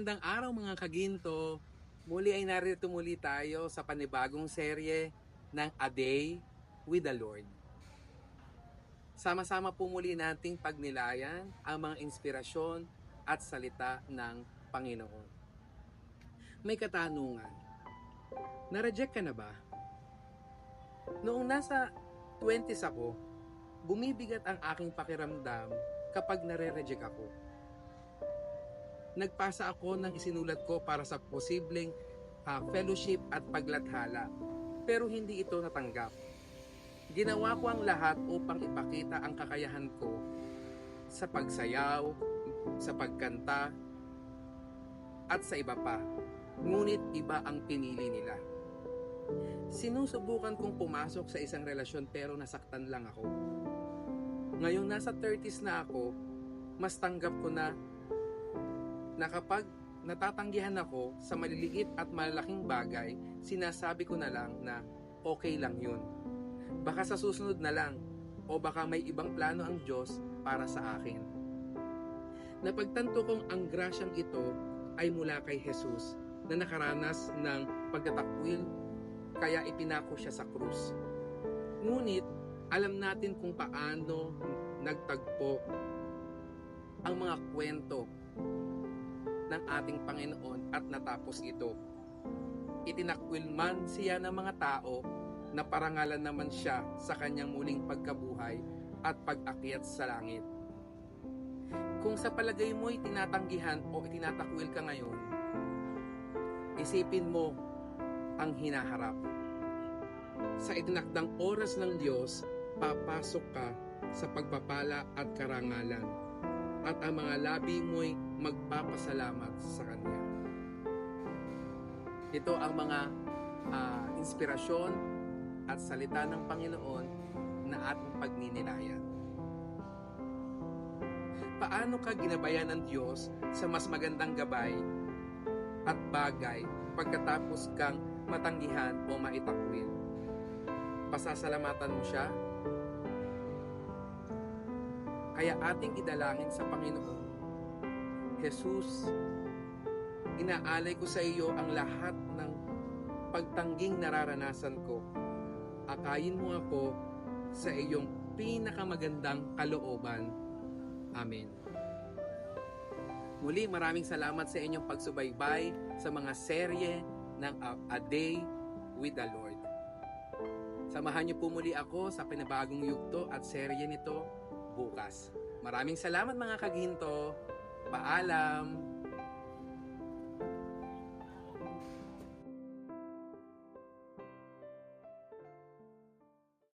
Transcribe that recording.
Magandang araw mga kaginto. Muli ay narito muli tayo sa panibagong serye ng A Day with the Lord. Sama-sama po muli nating pagnilayan ang mga inspirasyon at salita ng Panginoon. May katanungan, na-reject ka na ba? Noong nasa 20s ako, bumibigat ang aking pakiramdam kapag nare-reject ako. Nagpasa ako ng isinulat ko para sa posibleng fellowship at paglathala, pero hindi ito natanggap. Ginawa ko ang lahat upang ipakita ang kakayahan ko sa pagsayaw, sa pagkanta, at sa iba pa. Ngunit iba ang pinili nila. Sinusubukan kong pumasok sa isang relasyon pero nasaktan lang ako. Ngayong nasa 30s na ako, mas tanggap ko na kapag natatanggihan ako sa maliliit at malalaking bagay, sinasabi ko na lang na okay lang yun. Baka sa susunod na lang, o baka may ibang plano ang Diyos para sa akin. Napagtanto kong ang grasyang ito ay mula kay Jesus na nakaranas ng pagtatakwil kaya ipinako siya sa krus. Ngunit alam natin kung paano nagtagpo ang mga kwento ng ating Panginoon at natapos ito. Itinakwil man siya ng mga tao na parangalan naman siya sa kanyang muling pagkabuhay at pag-akyat sa langit. Kung sa palagay mo'y tinatanggihan o itinatakwil ka ngayon, isipin mo ang hinaharap. Sa itinakdang oras ng Diyos, papasok ka sa pagpapala at karangalan, at ang mga labi mo'y magpapasalamat sa Kanya. Ito ang mga inspirasyon at salita ng Panginoon na ating pagninilayan. Paano ka ginabayan ng Diyos sa mas magandang gabay at bagay pagkatapos kang matanggihan o maitakwil? Pasasalamatan mo siya? Kaya ating idalangin sa Panginoon, Jesus, inaalay ko sa iyo ang lahat ng pagtangging nararanasan ko. Akayin mo ako sa iyong pinakamagandang kalooban. Amen. Muli, maraming salamat sa inyong pagsubaybay sa mga serye ng A Day with the Lord. Samahan niyo po muli ako sa pinabagong yugto at serye nito bukas. Maraming salamat mga kaginto. Paalam!